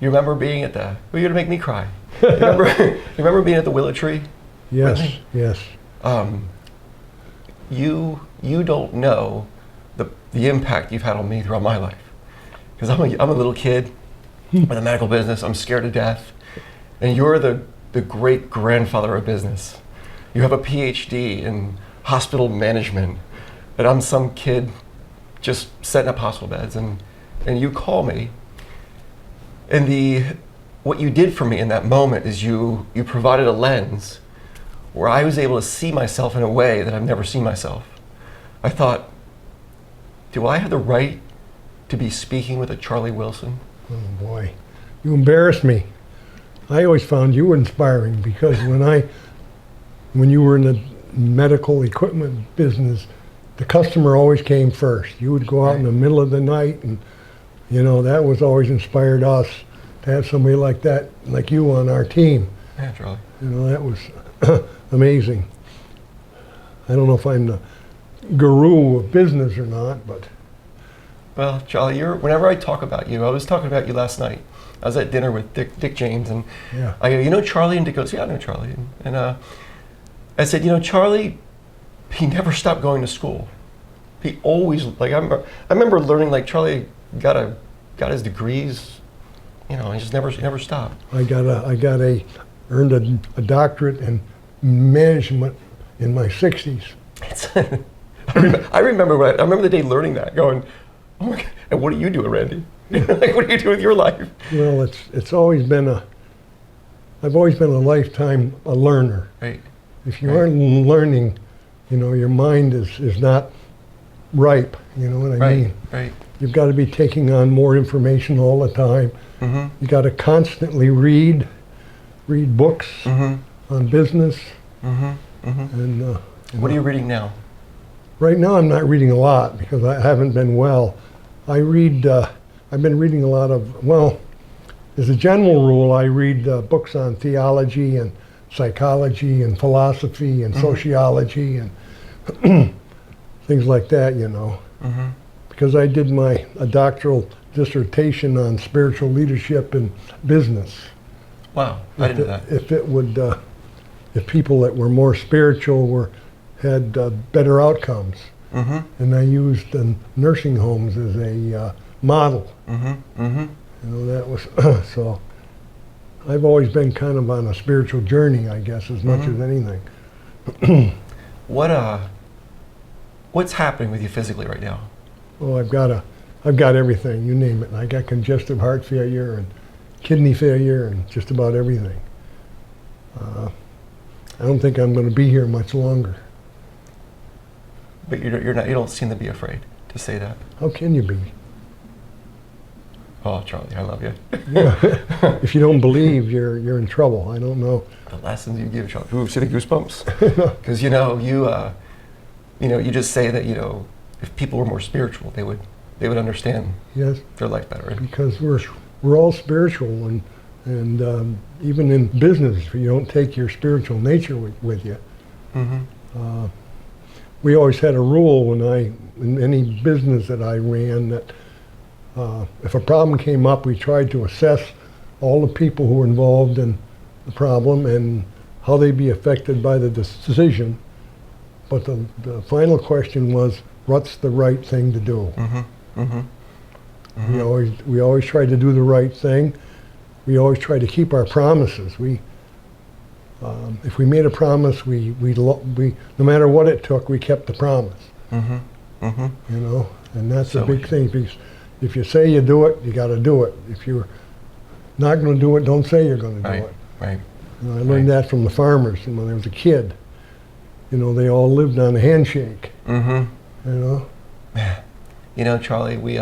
You remember being at the, well, you're gonna make me cry. You remember being at the Willow Tree? Yes, Really? yes. You don't know the impact you've had on me throughout my life. Because I'm a little kid with a medical business, I'm scared to death. And you're the great grandfather of business. You have a PhD in hospital management, and I'm some kid just setting up hospital beds, and you call me. And what you did for me in that moment is you provided a lens where I was able to see myself in a way that I've never seen myself. I thought, do I have the right to be speaking with a Charlie Wilson? Oh boy, you embarrassed me. I always found you inspiring because when you were in the medical equipment business, the customer always came first. You would go out in the middle of the night, and that was always inspired us to have somebody like that, like you, on our team. Yeah, Charlie. That was amazing. I don't know if I'm the guru of business or not, but. Well, Charlie, whenever I talk about you, I was talking about you last night. I was at dinner with Dick James, and yeah. I go, you know Charlie? And Dick goes, yeah, I know Charlie. And I said, Charlie, he never stopped going to school. He always, I remember learning, Charlie got his degrees, he just never stopped. I earned a doctorate in management in my 60s. I remember the day learning that, going, oh my God, and what are you doing, Randy? What do you do with your life? Well, I've always been a lifetime learner. Right. If you aren't learning, your mind is not ripe. You know what I mean? Right. You've got to be taking on more information all the time. Mm-hmm. You got to constantly read books on business. Mm-hmm. Mm-hmm. And what are you reading now? Right now, I'm not reading a lot because I haven't been well. I've been reading a lot of, well, as a general rule, I read books on theology and psychology and philosophy and sociology and things like that, Mm-hmm. because I did a doctoral dissertation on spiritual leadership in business. Wow, I didn't know that. If people that were more spiritual had better outcomes. Mm-hmm. And I used nursing homes as a model. Mm-hmm. Mm-hmm. That was, so I've always been kind of on a spiritual journey, I guess, as much as anything. What's happening with you physically right now? Oh, I've got everything, you name it. I got congestive heart failure and kidney failure and just about everything. I don't think I'm going to be here much longer. But you don't seem to be afraid to say that. How can you be? Oh, Charlie, I love you. Yeah. If you don't believe, you're in trouble. I don't know. The lessons you give, Charlie. Ooh, see the goosebumps? Because you just say that if people were more spiritual, they would understand their life better. Because we're all spiritual, and even in business, if you don't take your spiritual nature with you. Mm-hmm. We always had a rule in any business that I ran that if a problem came up, we tried to assess all the people who were involved in the problem and how they'd be affected by the decision. But the final question was, what's the right thing to do? Mm-hmm. Mm-hmm. Mm-hmm. We always tried to do the right thing. We always tried to keep our promises. If we made a promise, we no matter what it took, we kept the promise. Mm-hmm. Mm-hmm. And that's a big thing. Because if you say you do it, you got to do it. If you're not going to do it, don't say you're going to do it. Right. I learned that from the farmers. And when I was a kid, they all lived on a handshake. Mm-hmm. Charlie,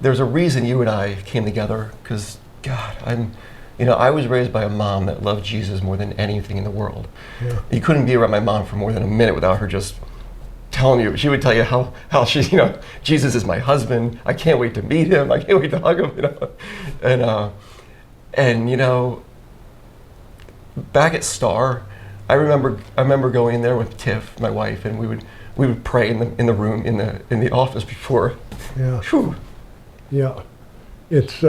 there's a reason you and I came together. Because God, I was raised by a mom that loved Jesus more than anything in the world. Yeah. You couldn't be around my mom for more than a minute without her just telling you. She would tell you how she, Jesus is my husband. I can't wait to meet him. I can't wait to hug him. And back at Star, I remember going in there with Tiff, my wife, and we would pray in the room in the office before. Yeah. Whew. Yeah. It's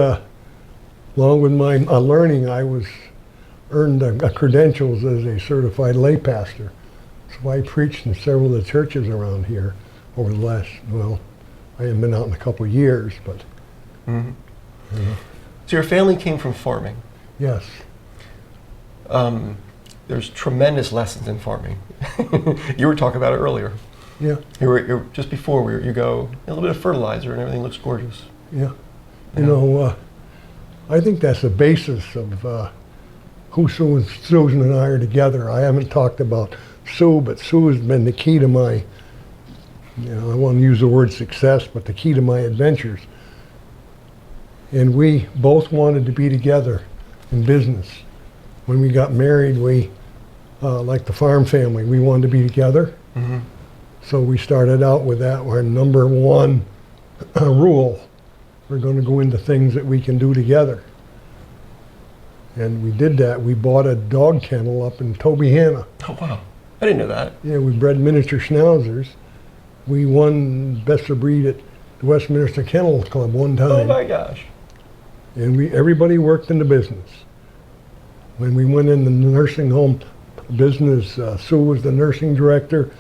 along with my learning, I earned credentials as a certified lay pastor. So I preached in several of the churches around here over the last, well, I haven't been out in a couple of years, but. Mm-hmm. So your family came from farming. Yes. There's tremendous lessons in farming. You were talking about it earlier. Yeah. You were just before you go a little bit of fertilizer and everything looks gorgeous. Yeah. You know, I think that's the basis of who Susan and I are together. I haven't talked about Sue, but Sue has been the key to my, I won't use the word success, but the key to my adventures. And we both wanted to be together in business. When we got married, we, like the farm family, we wanted to be together. Mm-hmm. So we started out with that. Our number one rule, we're going to go into things that we can do together. And we did that. We bought a dog kennel up in Tobyhanna. Oh, wow. I didn't know that. Yeah, we bred miniature schnauzers. We won best of breed at the Westminster Kennel Club one time. Oh my gosh. And everybody worked in the business. When we went in the nursing home business, Sue was the nursing director.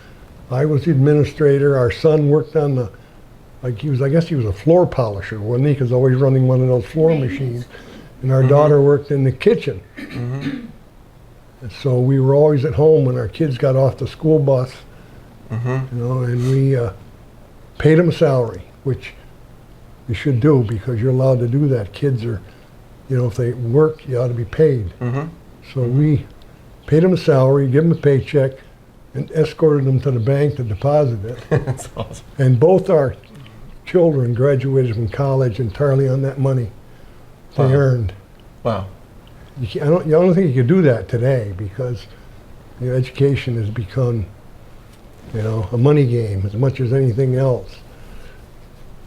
I was the administrator. Our son worked on I guess he was a floor polisher, wasn't he? Because always running one of those floor machines. And our daughter worked in the kitchen. Mm-hmm. And so we were always at home when our kids got off the school bus, Mm-hmm. And we paid them a salary, which you should do because you're allowed to do that. Kids are, if they work, you ought to be paid. Mm-hmm. So we paid them a salary, give them a paycheck, and escorted them to the bank to deposit it. That's awesome. And both our children graduated from college entirely on that money they earned. Wow. I don't think you could do that today because education has become, a money game as much as anything else.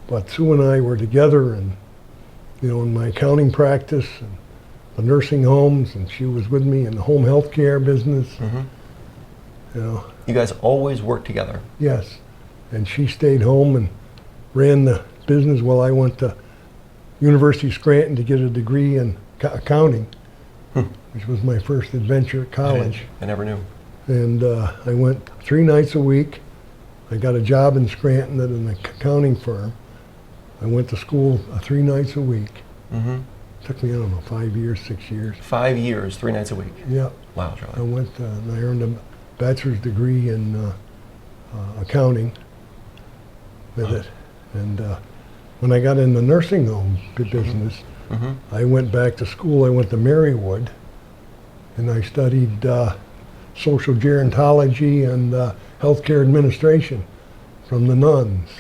But Sue and I were together and, in my accounting practice and the nursing homes, and she was with me in the home health care business. Mm-hmm. You guys always worked together. Yes. And she stayed home and ran the business while I went to University of Scranton to get a degree in accounting, which was my first adventure at college. I never knew. And I went 3 nights a week. I got a job in Scranton at an accounting firm. I went to school 3 nights a week. Mm-hmm. Took me, 5 years, 6 years. 5 years, 3 nights a week. Yeah. Wow, Charlie. I went and I earned a bachelor's degree in accounting with it. And when I got in the nursing home business, Mm-hmm. I went back to school. I went to Marywood, and I studied social gerontology and healthcare administration from the nuns.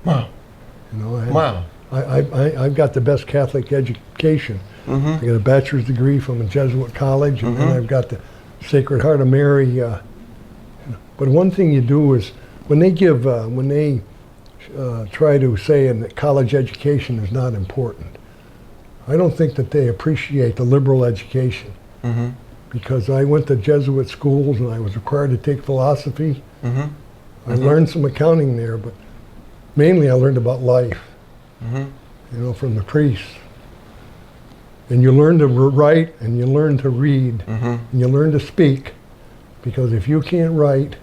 Wow. Wow. I've got the best Catholic education. Mm-hmm. I got a bachelor's degree from a Jesuit college, and then Mm-hmm. I've got the Sacred Heart of Mary. But one thing you do is when they try to say that college education is not important, I don't think that they appreciate the liberal education. Mm-hmm. Because I went to Jesuit schools and I was required to take philosophy. Mm-hmm. I learned some accounting there, but mainly I learned about life, Mm-hmm. from the priests. And you learn to write and you learn to read Mm-hmm. and you learn to speak, because if you can't write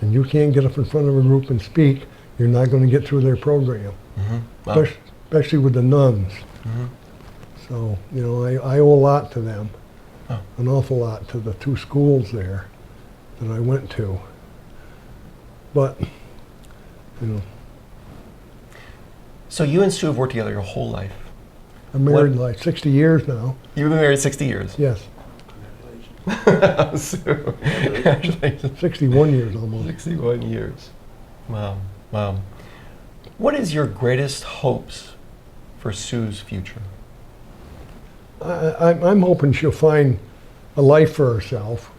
and you can't get up in front of a group and speak, you're not going to get through their program, Mm-hmm. Wow. especially with the nuns. Mm-hmm. So, I owe a lot to them. Oh. An awful lot to the 2 schools there that I went to. But, So you and Sue have worked together your whole life. I'm married like 60 years now. You've been married 60 years. Yes, Sue, congratulations. 61 years almost. 61 years. Wow. Wow. What is your greatest hopes for Sue's future? I'm hoping she'll find a life for herself,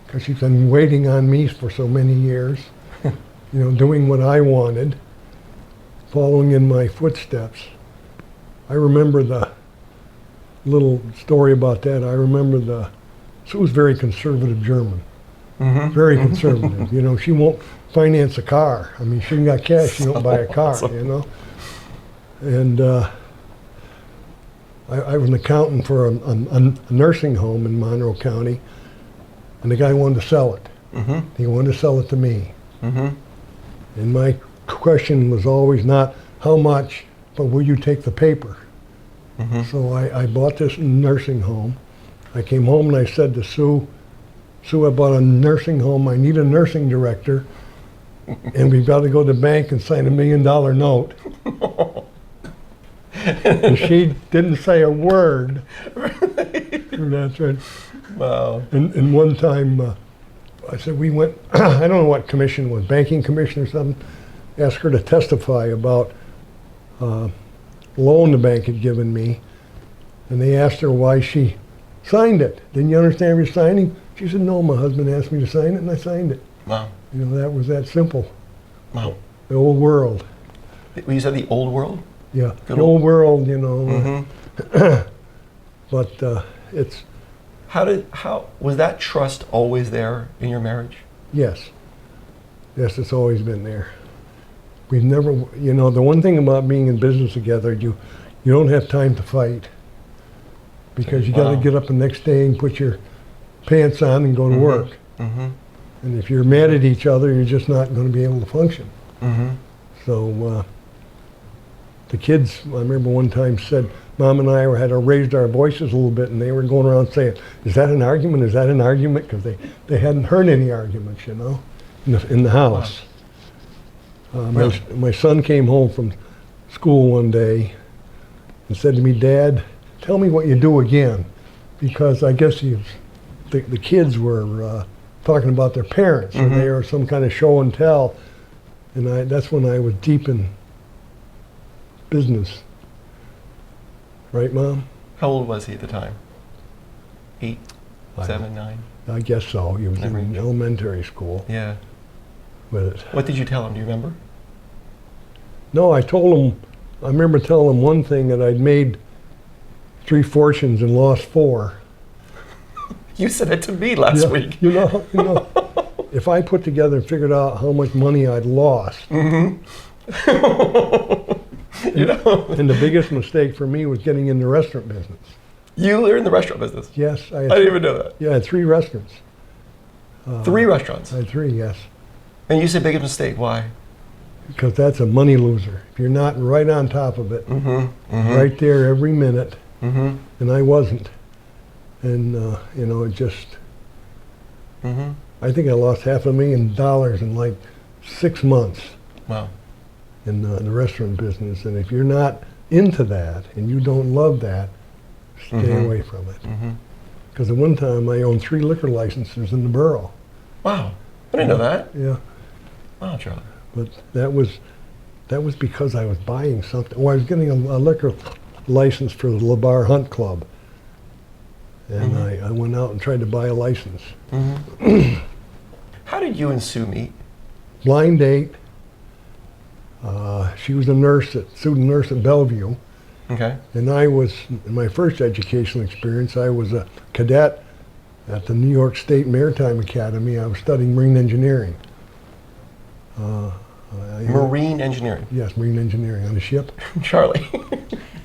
because she's been waiting on me for so many years, doing what I wanted, following in my footsteps. I remember the little story about that. I remember Sue was very conservative German, Mm-hmm. very conservative. She won't finance a car. I mean, she ain't got cash, she won't buy a car, And I was an accountant for a nursing home in Monroe County, and the guy wanted to sell it. Mm-hmm. He wanted to sell it to me. Mm-hmm. And my question was always not how much, but will you take the paper? Mm-hmm. So I bought this nursing home. I came home and I said to Sue, I bought a nursing home. I need a nursing director, and we've got to go to the bank and sign $1 million note. And she didn't say a word. That's right. Wow. And one time, I said, we went, I don't know what commission it was, banking commission or something, asked her to testify about a loan the bank had given me. And they asked her why she signed it. Didn't you understand you're signing? She said, no, my husband asked me to sign it, and I signed it. Wow. You know, that was that simple. Wow. The old world. You said the old world? Yeah, Good the old world, you know. Mm-hmm. But it's, How was that trust always there in your marriage? yes. Yes, it's always been there. We've never, you know, the one thing about being in business together, you don't have time to fight. Because you got to Wow. get up the next day and put your pants on and go to Mm-hmm. work. Mm-hmm. And if you're mad at each other, you're just not going to be able to function. Mm-hmm. So the kids, I remember one time said, Mom and I had raised our voices a little bit, and they were going around saying, is that an argument? Is that an argument? Because they hadn't heard any arguments, you know, in the house. Really? My son came home from school one day and said to me, Dad, tell me what you do again. Because I guess the kids were talking about their parents, Mm-hmm. or they were some kind of show and tell. And that's when I was deep in business. Right, Mom? How old was he at the time? 8, I 7, 9? I guess so. He was Never- in elementary school Yeah. with it. What did you tell him? Do you remember? No, I remember telling him one thing, that I'd made 3 fortunes and lost 4. You said it to me last Yeah, week. You know, if I put together and figured out how much money I'd lost, Mm-hmm. You know, and the biggest mistake for me was getting in the restaurant business. you were in the restaurant business. Yes, I I didn't even know that. yeah, I had 3 restaurants. 3 restaurants. I had 3, yes. And you said biggest mistake. Why? Because that's a money loser. If you're not right on top of it, Mm-hmm. Mm-hmm. right there every minute, Mm-hmm. and I wasn't. And, you know, it just, Mm-hmm. I think I lost $500,000 in like 6 months Wow. in the restaurant business. And if you're not into that and you don't love that, stay Mhm. away from it. Mm-hmm. Because at one time I owned 3 liquor licenses in the borough. Wow. I didn't know that. Yeah, Wow, Charlie. but that was because I was buying something. Well, I was getting a liquor license for the LeBar Hunt Club. And Mhm. I went out and tried to buy a license. Mm-hmm. How did you and Sue meet? Blind date. She was a student nurse at Bellevue. Okay. And I was, in my first educational experience, I was a cadet at the New York State Maritime Academy. I was studying marine engineering. Marine engineering. Yes, marine engineering on a ship. Charlie.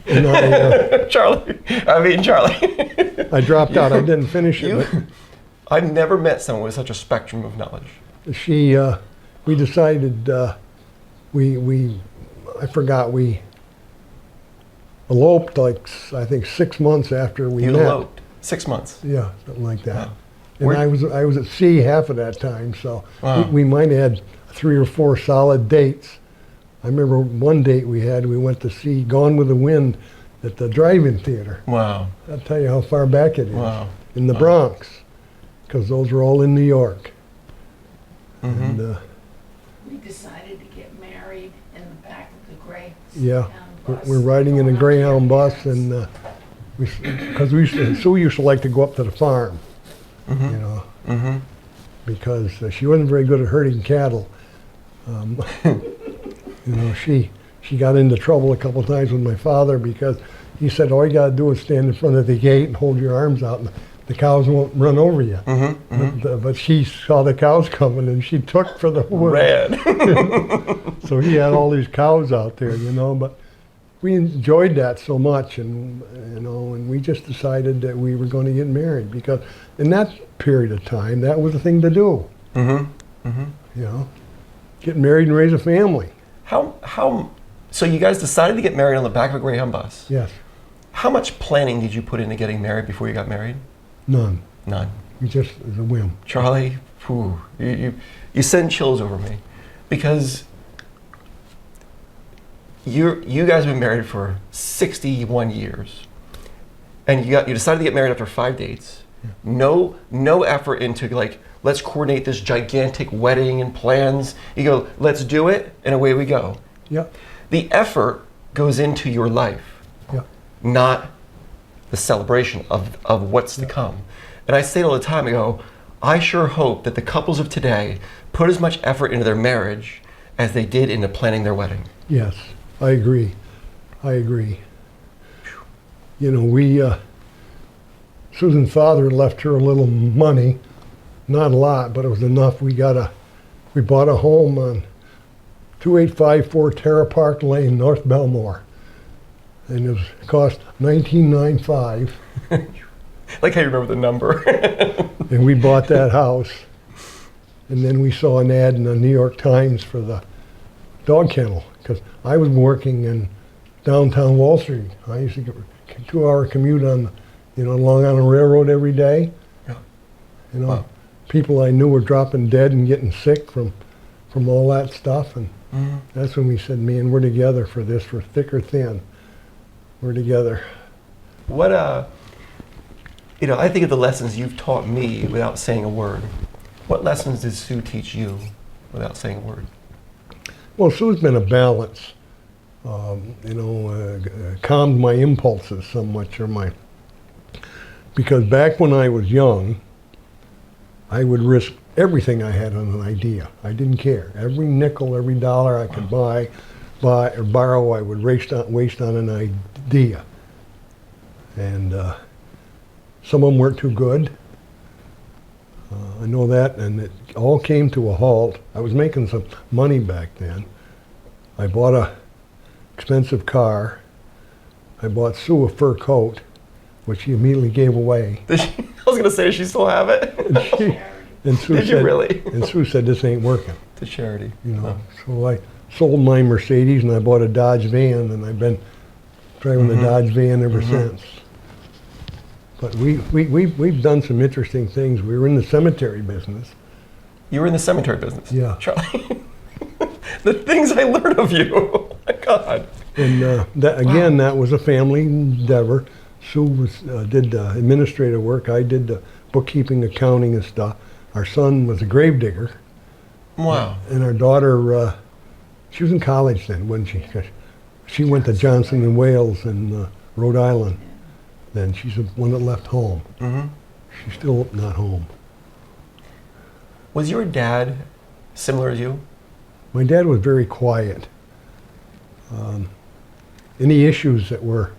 And Charlie. I mean, Charlie. I dropped out. I didn't finish it. I've never met someone with such a spectrum of knowledge. But we decided, I forgot, we eloped like, I think 6 months after we You met. eloped. 6 months. Yeah, something like that. Wow. And Where- I was at sea half of that time, so Wow. we might have had 3 or 4 solid dates. I remember one date we went to see Gone with the Wind at the drive-in theater. Wow. I'll tell you how far back it is. Wow. In the Wow. Bronx, because those were all in New York. Mm-hmm. And We decided to get married in the back of the Greyhound yeah, bus. we're riding in a going out to Greyhound your bus, parents. and because Sue used to like to go up to the farm, Mm-hmm. you know, Mm-hmm. because she wasn't very good at herding cattle. You know, she got into trouble a couple times with my father because he said, all you got to do is stand in front of the gate and hold your arms out, and the cows won't run over you. Mm-hmm. Mm-hmm. But she saw the cows coming, and she took for the woods. Red. So he had all these cows out there, you know, but we enjoyed that so much, and and we just decided that we were going to get married because in that period of time, that was the thing to do. Mm-hmm. Mm-hmm. Get married and raise a family. So you guys decided to get married on the back of a Greyhound bus. Yes. How much planning did you put into getting married before you got married? None. None. We just, it was a whim. Charlie, whew, you send chills over me because you guys have been married for 61 years, and you decided to get married after 5 dates. Yeah. No effort into like, let's coordinate this gigantic wedding and plans. You go, let's do it, and away we go. Yeah. The effort goes into your life, Yeah. not the celebration of what's to come. And I say it all the time, I go, I sure hope that the couples of today put as much effort into their marriage as they did into planning their wedding. Yes, I agree. I agree. Susan's father left her a little money, not a lot, but it was enough. We bought a home on 2854 Terra Park Lane, North Belmore. And it cost $19,995. Like how you remember the number. And we bought that house. And then we saw an ad in the New York Times for the dog kennel, because I was working in downtown Wall Street. I used to get a 2-hour commute on, Long Island Railroad every day. Yeah. Wow. People I knew were dropping dead and getting sick from all that stuff. And that's when we said, man, we're together for this. We're thick or thin. We're together. What, I think of the lessons you've taught me without saying a word. What lessons did Sue teach you without saying a word? Well, Sue's been a balance. Calmed my impulses so much, because back when I was young, I would risk everything I had on an idea. I didn't care. Every nickel, every dollar I could buy or borrow, I would waste on an idea. And some of them weren't too good. I know that, and it all came to a halt. I was making some money back then. I bought a expensive car. I bought Sue a fur coat, which she immediately gave away. I was going to say, does she still have it? And Sue Did you really? And Sue said, this ain't working. To charity. So I sold my Mercedes and I bought a Dodge van, and I've been driving the Dodge van ever since. But we've done some interesting things. We were in the cemetery business. You were in the cemetery business? Yeah. Charlie, the things I learned of you. Oh my God. And that was a family endeavor. Sue did administrative work. I did the bookkeeping, accounting, and stuff. Our son was a grave digger. Wow. And our daughter, she was in college then, wasn't she? 'Cause she went to Johnson and Wales in Rhode Island. Then she's the one that left home. She's still not home. Was your dad similar as you? My dad was very quiet. Any issues that were,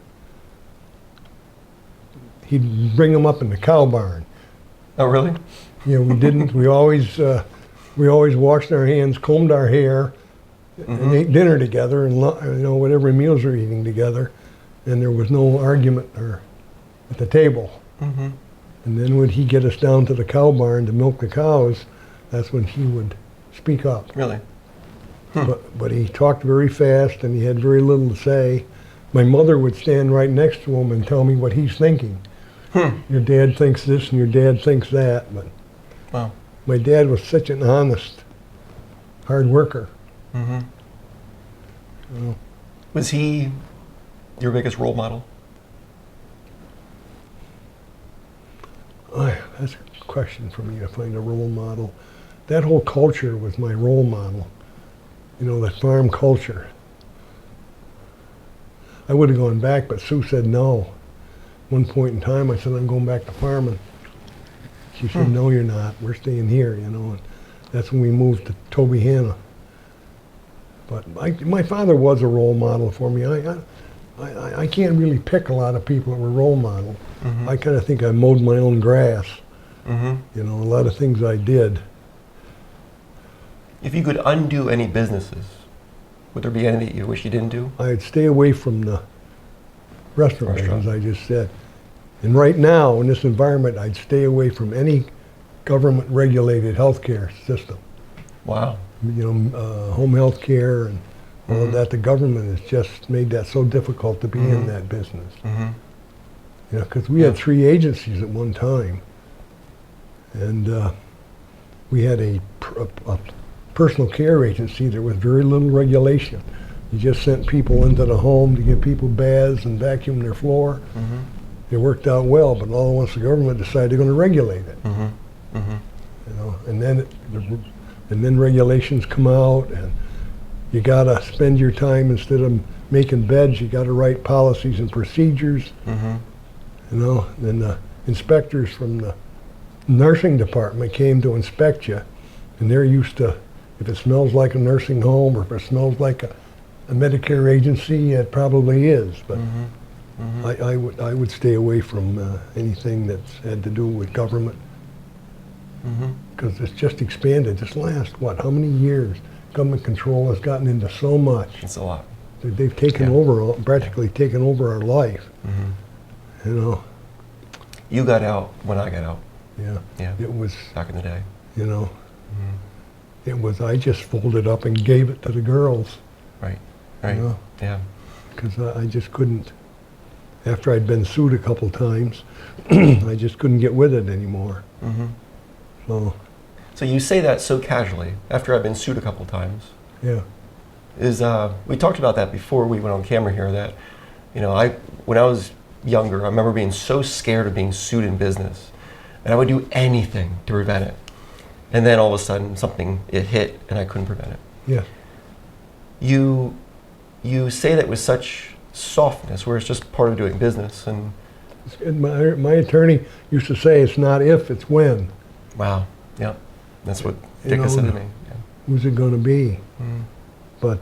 he'd bring them up in the cow barn. Oh, really? We didn't. We always washed our hands, combed our hair, and ate dinner together, and whatever meals we were eating together, and there was no argument at the table. And then when he'd get us down to the cow barn to milk the cows, that's when he would speak up. Really? But he talked very fast and he had very little to say. My mother would stand right next to him and tell me what he's thinking. Your dad thinks this and your dad thinks that. But wow. My dad was such an honest, hard worker. Was he your biggest role model? That's a question for me to find a role model. That whole culture was my role model. That farm culture. I would have gone back, but Sue said no. One point in time, I said, I'm going back to farming. She said, no, you're not. We're staying here, And that's when we moved to Tobyhanna. But my father was a role model for me. I can't really pick a lot of people that were role models. I kind of think I mowed my own grass. A lot of things I did. If you could undo any businesses, Would there be any that you wish you didn't do? I'd stay away from the restaurant, Restaurant. as I just said. And right now, in this environment, I'd stay away from any government-regulated healthcare system. Wow. Home health care and all of Mhm. that. The government has just made that so difficult to be in Mhm. that business. Mm-hmm. Because we had 3 agencies at one time, and we had a personal care agency. There was very little regulation. You just sent people into the home to give people baths and vacuum their floor. Mm-hmm. It worked out well, but all at once the government decided they're going to regulate it. Mm-hmm. Mm-hmm. And then regulations come out, and you got to spend your time, instead of making beds, you got to write policies and procedures. Mm-hmm. Then the inspectors from the nursing department came to inspect you, and they're used to, if it smells like a nursing home or if it smells like a Medicare agency, it probably is. But Mm-hmm. I would stay away from anything that's had to do with government, Mm-hmm. because it's just expanded. This last, how many years? Government control has gotten into so much. It's a lot. They've taken Yeah. over, practically taken over our life. Mm-hmm. You got out when I got out. Yeah. Yeah. It was, Back in the day. Mm-hmm. it was, I just folded up and gave it to the girls, Right. Right. Yeah. because I just couldn't, after I'd been sued a couple times, I just couldn't get with it anymore. Mm-hmm. So, You say that so casually after I've been sued a couple times. yeah. We talked about that before we went on camera here, that when I was younger, I remember being so scared of being sued in business, and I would do anything to prevent it. And then all of a sudden it hit and I couldn't prevent it. Yeah. You say that with such softness, where it's just part of doing business. And And my attorney used to say, it's not if, it's when. wow, yeah, that's what You Dick has know, said to me. Yeah. Who's it going to be? Mm. But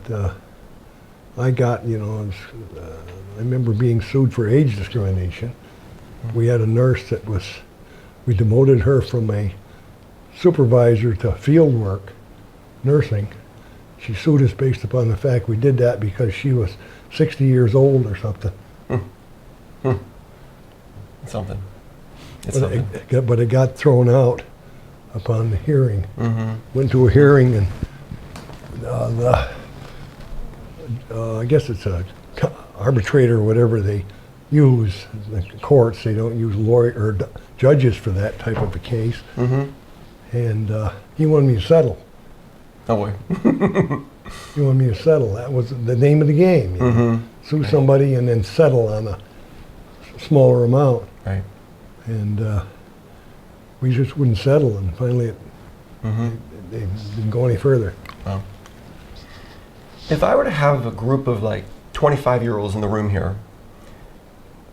I got, I remember being sued for age discrimination. We had a nurse that we demoted her from a supervisor to field work, nursing. She sued us based upon the fact we did that because she was 60 years old or something. It's something. It's something. But it got thrown out upon the hearing. Mm-hmm. Went to a hearing, and I guess it's a arbitrator or whatever they use, the courts. They don't use judges for that type of a case. Mm-hmm. And he wanted me to settle. Oh boy. He wanted me to settle. That was the name of the game. Mm-hmm. Sue somebody and then settle on a smaller amount. Right. And we just wouldn't settle, and finally it didn't go any further. Wow. If I were to have a group of 25-year-olds in the room here,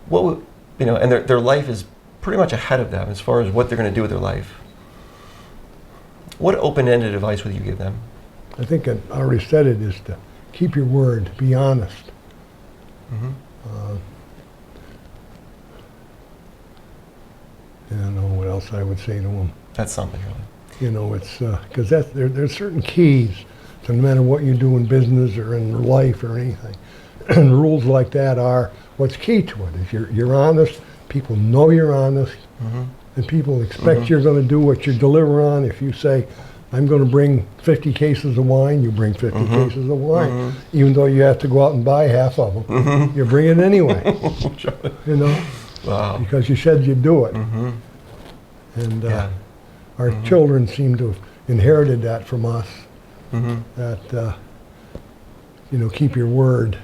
what would, and their life is pretty much ahead of them as far as what they're going to do with their life, what open-ended advice would you give them? I think I already said it, is to keep your word, be honest. Mm-hmm. I don't know what else I would say to them. That's something, really. It's because there's certain keys to no matter what you do in business or in life or anything. And rules like that are what's key to it. If you're honest, people know you're honest, and people expect you're going to do what you deliver on. If you say, I'm going to bring 50 cases of wine, you bring 50 cases of wine, even though you have to go out and buy half of them. You bring it anyway. Wow. Because you said you'd do it. And Yeah. our children seem to have inherited that from us. That keep your word.